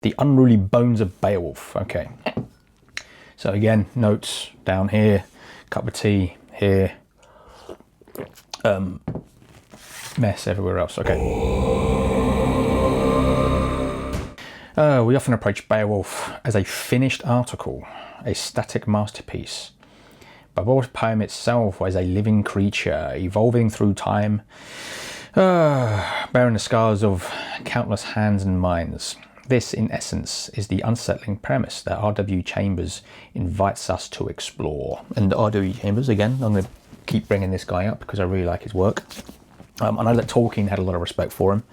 The unruly bones of Beowulf. Okay. So again, notes down here, cup of tea here, mess everywhere else. Okay. We often approach Beowulf as a finished article, a static masterpiece. But Beowulf's poem itself was a living creature, evolving through time, bearing the scars of countless hands and minds. This, in essence, is the unsettling premise that R.W. Chambers invites us to explore. And R.W. Chambers, again, I'm going to keep bringing this guy up because I really like his work. I know that Tolkien had a lot of respect for him,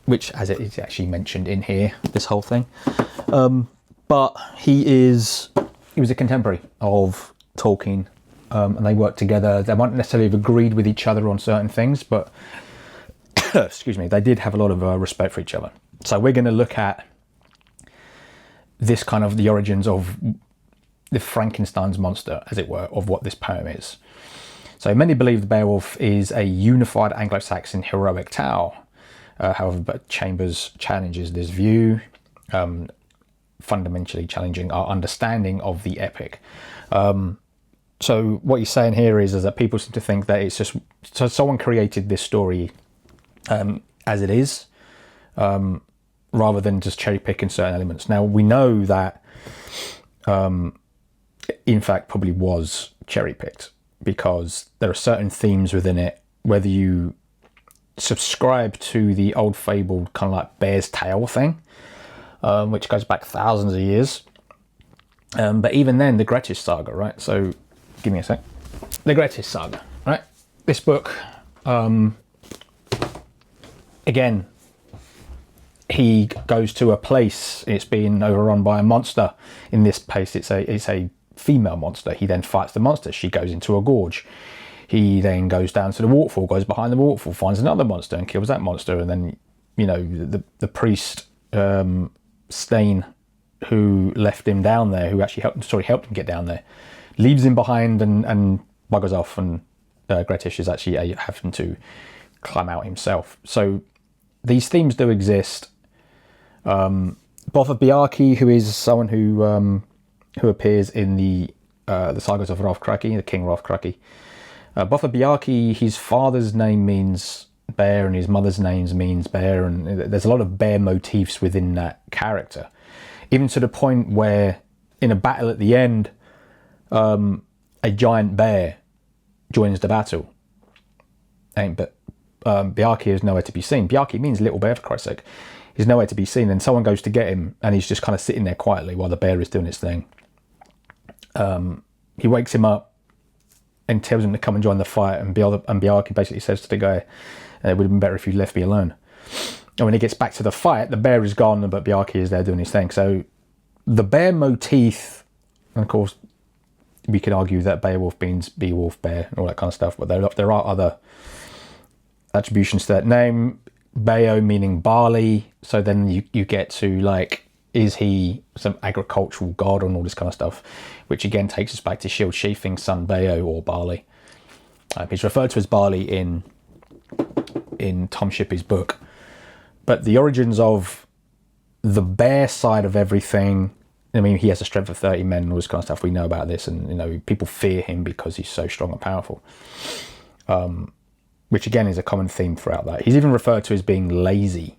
which, as it is actually mentioned in here, this whole thing. But he was a contemporary of Tolkien, and they worked together. They might not necessarily have agreed with each other on certain things, but excuse me, they did have a lot of respect for each other. So we're going to look at this kind of the origins of the Frankenstein's monster, as it were, of what this poem is. So many believe that Beowulf is a unified Anglo-Saxon heroic tale. However, but Chambers challenges this view, fundamentally challenging our understanding of the epic. So what he's saying here is that people seem to think that it's just, so someone created this story as it is, rather than just cherry picking certain elements. Now we know that in fact probably was cherry picked, because there are certain themes within it, whether you subscribe to the old fabled kind of like bear's tail thing, which goes back thousands of years, but even then the Grettis saga, right? So give me a sec. The Grettis saga, right? This book, again, he goes to a place, it's been overrun by a monster. In this case, it's a female monster. He then fights the monster. She goes into a gorge. He then goes down to the waterfall, goes behind the waterfall, finds another monster and kills that monster. And then, you know, the priest, Stein, who left him down there, who actually helped him get down there, leaves him behind and buggers off. And Grettis is actually having to climb out himself. So these themes do exist. Boffa Bjarki, who is someone who appears in the Sagas of Hrafkraki, the King Hrafkraki. Boffa Bjarki, his father's name means bear and his mother's name means bear, and there's a lot of bear motifs within that character, even to the point where in a battle at the end, a giant bear joins the battle. But Bjarki is nowhere to be seen. Bjarki means little bear, for Christ's sake. He's nowhere to be seen, and someone goes to get him and he's just kind of sitting there quietly while the bear is doing its thing. He wakes him up and tells him to come and join the fight, and Bjarki basically says to the guy, it would have been better if you left me alone. And when he gets back to the fight, the bear is gone, but Bjarki is there doing his thing. So the bear motif, and of course we could argue that Beowulf means Beowulf, bear, and all that kind of stuff, but there are other attributions to that name. Beo meaning barley, so then you get to like, is he some agricultural god and all this kind of stuff, which again takes us back to Shield Sheathing's son Beo, or barley. He's referred to as barley in Tom Shippey's book, but the origins of the bear side of everything, I mean, he has a strength of 30 men and all this kind of stuff. We know about this, and you know, people fear him because he's so strong and powerful. Which again is a common theme throughout that. He's even referred to as being lazy.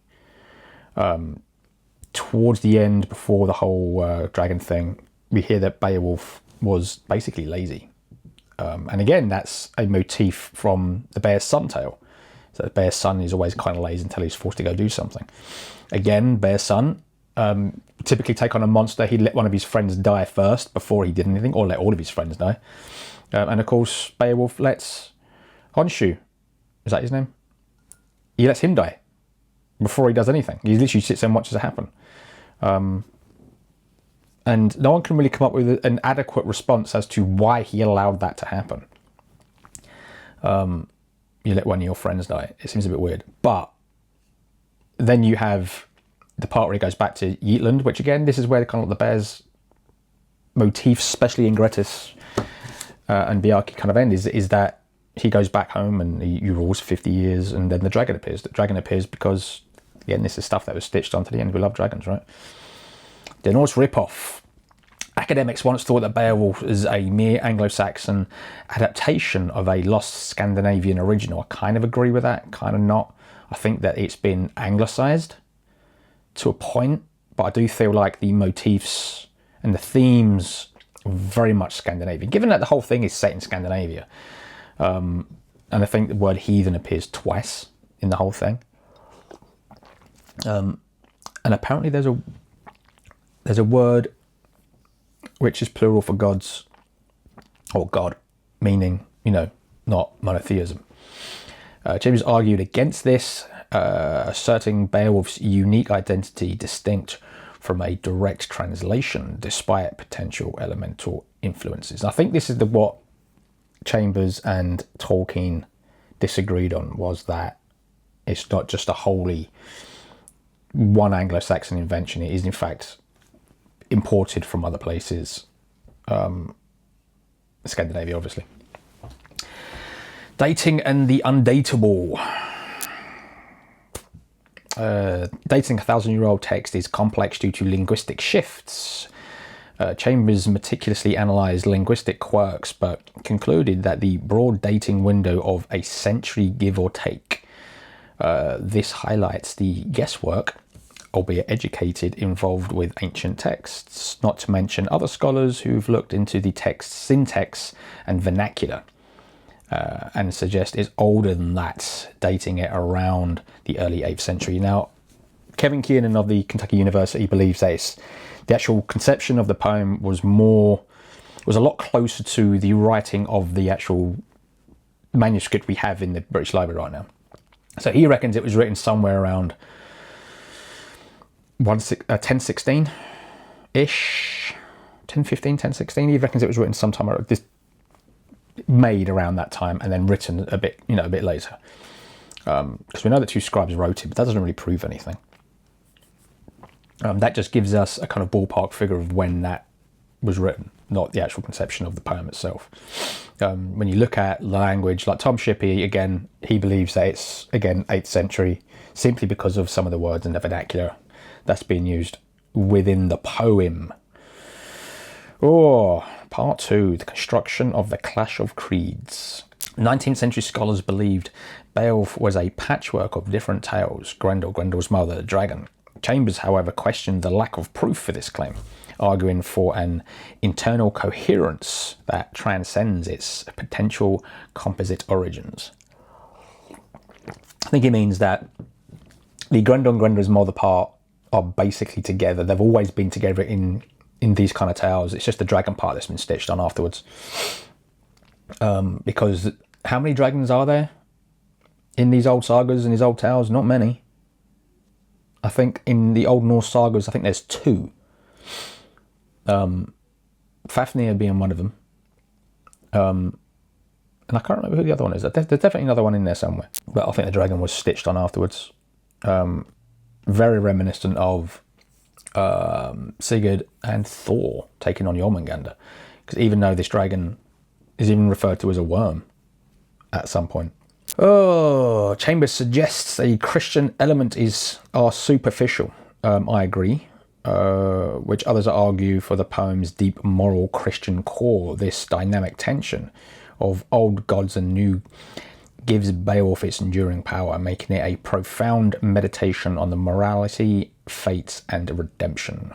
Towards the end, before the whole dragon thing, we hear that Beowulf was basically lazy. And again, that's a motif from the bear's son tale. So the bear's son is always kind of lazy until he's forced to go do something. Again, bear's son typically take on a monster. He'd let one of his friends die first before he did anything, or let all of his friends die. And of course, Beowulf lets Honshu, is that his name? He lets him die before he does anything. He literally sits there and watches it happen. And no one can really come up with an adequate response as to why he allowed that to happen. You let one of your friends die. It seems a bit weird. But then you have the part where he goes back to Yeatland, which again, this is where kind of the bear's motifs, especially in Grettis and Bjarki, kind of end, is that he goes back home and he rules 50 years, and then the dragon appears. The dragon appears because, again, this is stuff that was stitched onto the end. We love dragons, right? The Norse ripoff. Academics once thought that Beowulf is a mere Anglo-Saxon adaptation of a lost Scandinavian original. I kind of agree with that, kind of not. I think that it's been anglicised to a point, but I do feel like the motifs and the themes are very much Scandinavian, given that the whole thing is set in Scandinavia. And I think the word heathen appears twice in the whole thing. And apparently there's a word which is plural for gods, or God, meaning, you know, not monotheism. James argued against this, asserting Beowulf's unique identity distinct from a direct translation, despite potential elemental influences. And I think this is what Chambers and Tolkien disagreed on, was that it's not just a wholly one Anglo-Saxon invention. It is in fact imported from other places, Scandinavia obviously. Dating and the undateable. Dating a 1,000-year-old text is complex due to linguistic shifts. Chambers meticulously analysed linguistic quirks, but concluded that the broad dating window of a century, give or take. This highlights the guesswork, albeit educated, involved with ancient texts, not to mention other scholars who've looked into the text's syntax and vernacular, and suggest it's older than that, dating it around the early 8th century. Now, Kevin Kiernan of the Kentucky University believes that the actual conception of the poem was a lot closer to the writing of the actual manuscript we have in the British Library right now. So he reckons it was written somewhere around 1016-ish, 1015, 1016. He reckons it was written sometime made around that time and then written a bit later. Because we know that 2 scribes wrote it, but that doesn't really prove anything. That just gives us a kind of ballpark figure of when that was written, not the actual conception of the poem itself. When you look at language, like Tom Shippey, again, he believes that it's, again, 8th century, simply because of some of the words in the vernacular that's being used within the poem. Part 2, the construction of the Clash of Creeds. 19th century scholars believed Beowulf was a patchwork of different tales, Grendel's mother, the dragon. Chambers, however, questioned the lack of proof for this claim, arguing for an internal coherence that transcends its potential composite origins. I think it means that the Grendel and Grendel's mother part are basically together. They've always been together in these kind of tales. It's just the dragon part that's been stitched on afterwards. Because how many dragons are there in these old sagas and these old tales? Not many. I think in the Old Norse sagas, I think there's 2. Fafnir being one of them. And I can't remember who the other one is. There's definitely another one in there somewhere. But I think the dragon was stitched on afterwards. Very reminiscent of Sigurd and Thor taking on Jormungandr. Because even though this dragon is even referred to as a worm at some point. Chambers suggests a Christian element are superficial. I agree. Which others argue for the poem's deep moral Christian core. This dynamic tension of old gods and new gives Beowulf its enduring power, making it a profound meditation on the morality, fate, and redemption.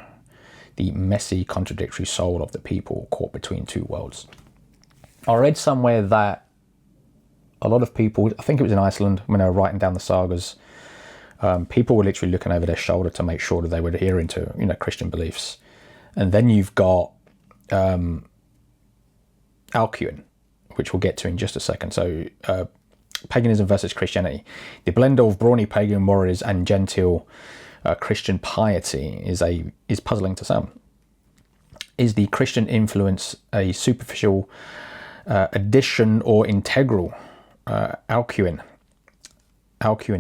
The messy, contradictory soul of the people caught between 2 worlds. I read somewhere that a lot of people, I think it was in Iceland, when they were writing down the sagas, people were literally looking over their shoulder to make sure that they were adhering to, Christian beliefs. And then you've got Alcuin, which we'll get to in just a second. So, Paganism Vs Christianity. The blend of brawny pagan warriors and genteel Christian piety is puzzling to some. Is the Christian influence a superficial addition or integral? Alcuin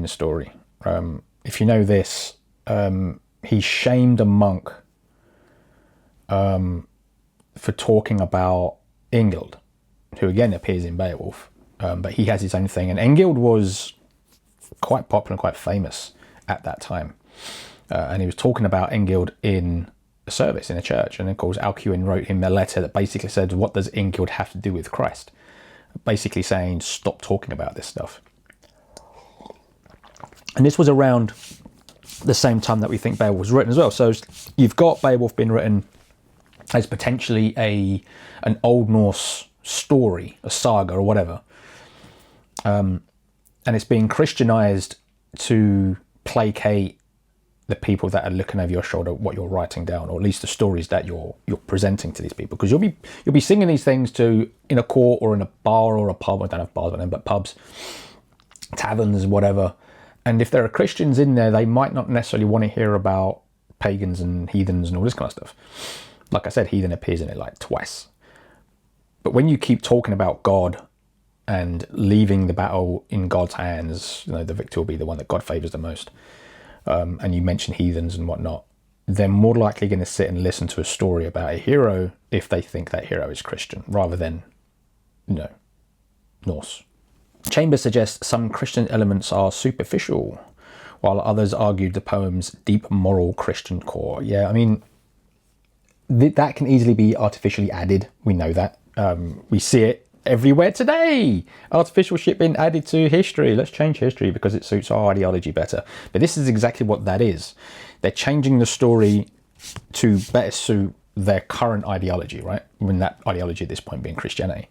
story. If you know this, he shamed a monk for talking about Ingild, who again appears in Beowulf, but he has his own thing. And Ingild was quite popular and quite famous at that time. And he was talking about Ingild in a service in a church, and of course Alcuin wrote him a letter that basically said, what does Ingild have to do with Christ? Basically saying, stop talking about this stuff. And this was around the same time that we think Beowulf was written as well. So you've got Beowulf being written as potentially an Old Norse story, a saga or whatever. And it's being Christianized to placate the people that are looking over your shoulder, what you're writing down, or at least the stories that you're presenting to these people. Because you'll be singing these things to in a court or in a bar or a pub. I don't have bars, but pubs, taverns, whatever. And if there are Christians in there, they might not necessarily want to hear about pagans and heathens and all this kind of stuff. Like I said, heathen appears in it like twice. But when you keep talking about God and leaving the battle in God's hands, you know, the victor will be the one that God favors the most. And you mention heathens and whatnot, they're more likely going to sit and listen to a story about a hero if they think that hero is Christian, rather than, you know, Norse. Chambers suggests some Christian elements are superficial, while others argued the poem's deep moral Christian core. Yeah, I mean, that can easily be artificially added. We know that. We see it everywhere today. Artificial shit being added to history. Let's change history because it suits our ideology better. But this is exactly what that is. They're changing the story to better suit their current ideology, right? When that ideology at this point being Christianity.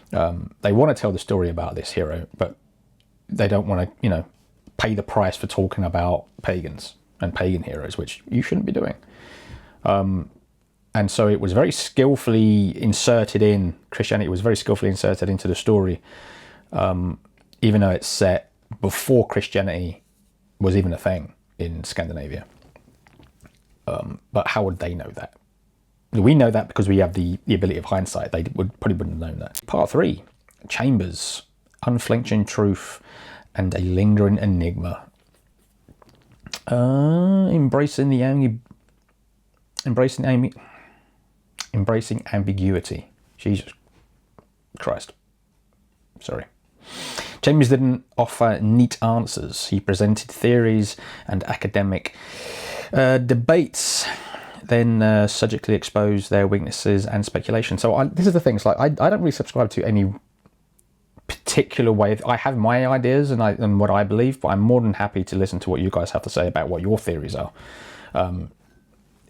They want to tell the story about this hero, but they don't want to, you know, pay the price for talking about pagans and pagan heroes, which you shouldn't be doing. And so it was very skillfully inserted in, Christianity was very skillfully inserted into the story, even though it's set before Christianity was even a thing in Scandinavia. But how would they know that? We know that because we have the ability of hindsight. They probably wouldn't have known that. Part 3, Chambers, Unflinching Truth and a Lingering Enigma. Embracing ambiguity. Jesus Christ. Sorry. Chambers didn't offer neat answers. He presented theories and academic debates, then surgically exposed their weaknesses and speculation. So this is the thing. It's like I don't really subscribe to any particular way. I have my ideas and what I believe, but I'm more than happy to listen to what you guys have to say about what your theories are.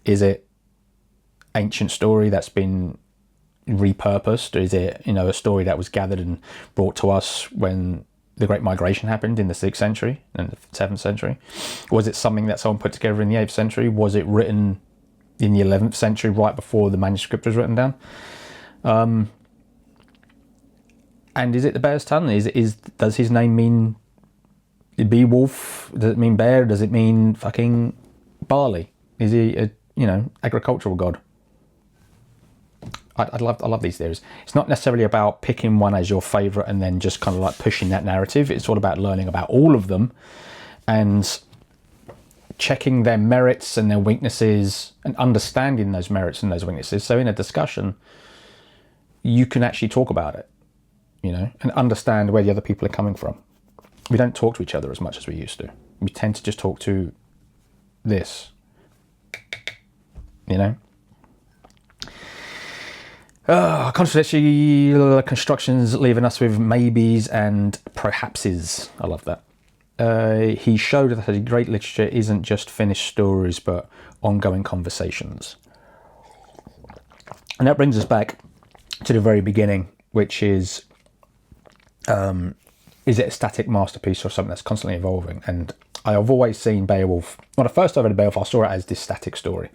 Is it ancient story that's been repurposed? Or is it, you know, a story that was gathered and brought to us when the Great Migration happened in the 6th century and the 7th century? Was it something that someone put together in the 8th century? Was it written in the 11th century, right before the manuscript was written down? And is it the bear's tongue? Does his name mean Beowulf? Does it mean bear? Does it mean fucking barley? Is he a, you know, agricultural god? I love these theories. It's not necessarily about picking one as your favourite and then just kind of like pushing that narrative. It's all about learning about all of them and checking their merits and their weaknesses and understanding those merits and those weaknesses. So in a discussion, you can actually talk about it, you know, and understand where the other people are coming from. We don't talk to each other as much as we used to. We tend to just talk to this, you know. Controversial constructions leaving us with maybes and perhapses. I love that. He showed that great literature isn't just finished stories, but ongoing conversations. And that brings us back to the very beginning, which is it a static masterpiece or something that's constantly evolving? And I've always seen Beowulf, when I first read Beowulf, I saw it as this static story.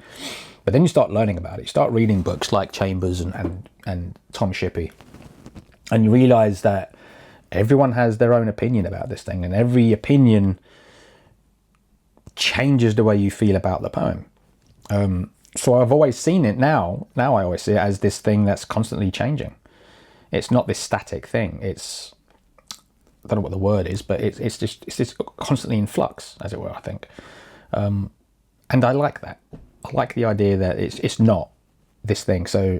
But then you start learning about it. You start reading books like Chambers and Tom Shippey, and you realise that everyone has their own opinion about this thing, and every opinion changes the way you feel about the poem. So I've always seen it now I always see it as this thing that's constantly changing. It's not this static thing. It's, I don't know what the word is, but it's just constantly in flux, as it were, I think. And I like that. I like the idea that it's not this thing. So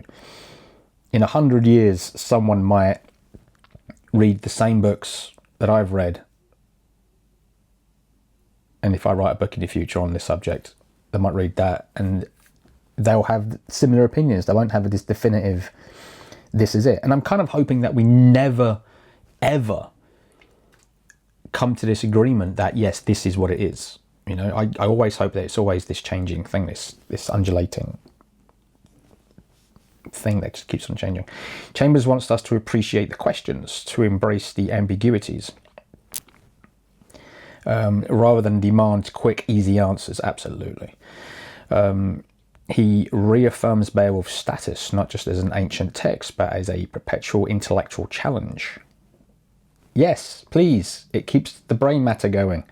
in 100 years, someone might read the same books that I've read. And if I write a book in the future on this subject, they might read that. And they'll have similar opinions. They won't have this definitive, this is it. And I'm kind of hoping that we never, ever come to this agreement that, yes, this is what it is. You know, I always hope that it's always this changing thing, this undulating thing that just keeps on changing. Chambers wants us to appreciate the questions, to embrace the ambiguities, rather than demand quick, easy answers. Absolutely. He reaffirms Beowulf's status, not just as an ancient text, but as a perpetual intellectual challenge. Yes, please. It keeps the brain matter going.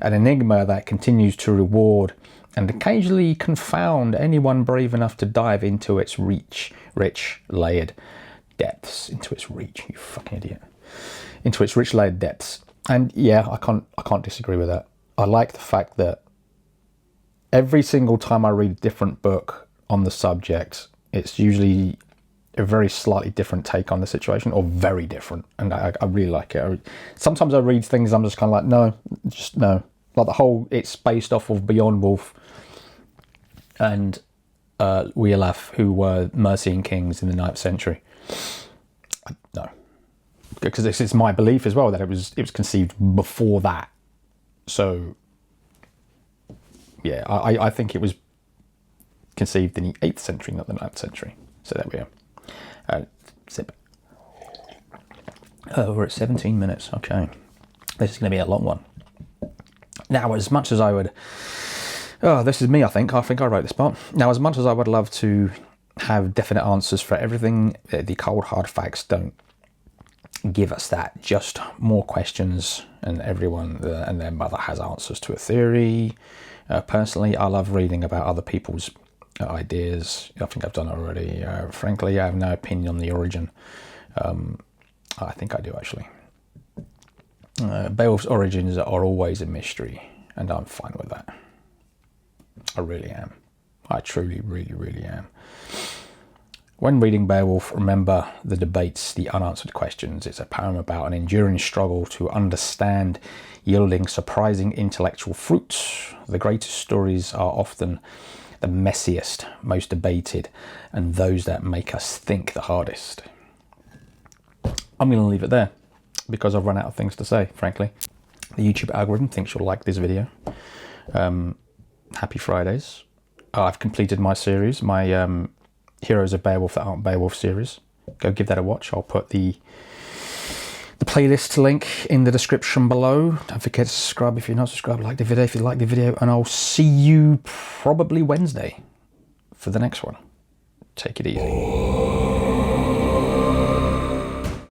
An enigma that continues to reward and occasionally confound anyone brave enough to dive into its rich, layered depths. Into its reach, you fucking idiot. Into its rich, layered depths. And yeah, I can't disagree with that. I like the fact that every single time I read a different book on the subject, it's usually a very slightly different take on the situation, or very different, and I really like it. Sometimes I read things, I'm just kind of like, no, just no. Like the whole, it's based off of Beowulf and Beowulf, who were Mercian kings in the 9th century. No, because it's my belief as well that it was conceived before that. So yeah, I think it was conceived in the 8th century, not the 9th century. So there we are. Sip. Oh, we're at 17 minutes. Okay. This is going to be a long one. Now, as much as I would... Oh, this is me, I think. I think I wrote this part. Now, as much as I would love to have definite answers for everything, the cold, hard facts don't give us that. Just more questions, and everyone and their mother has answers to a theory. Personally, I love reading about other people's ideas. I think I've done it already. Frankly, I have no opinion on the origin. I think I do, actually. Beowulf's origins are always a mystery, and I'm fine with that. I really am. I truly, really, really am. When reading Beowulf, remember the debates, the unanswered questions. It's a poem about an enduring struggle to understand, yielding surprising intellectual fruits. The greatest stories are often the messiest, most debated, and those that make us think the hardest. I'm going to leave it there because I've run out of things to say, frankly. The YouTube algorithm thinks you'll like this video. Happy Fridays. I've completed my series, my Heroes of Beowulf That Aren't Beowulf series. Go give that a watch. I'll put the playlist link in the description below. Don't forget to subscribe if you're not subscribed. Like the video if you like the video, and I'll see you probably Wednesday for the next one. Take it easy.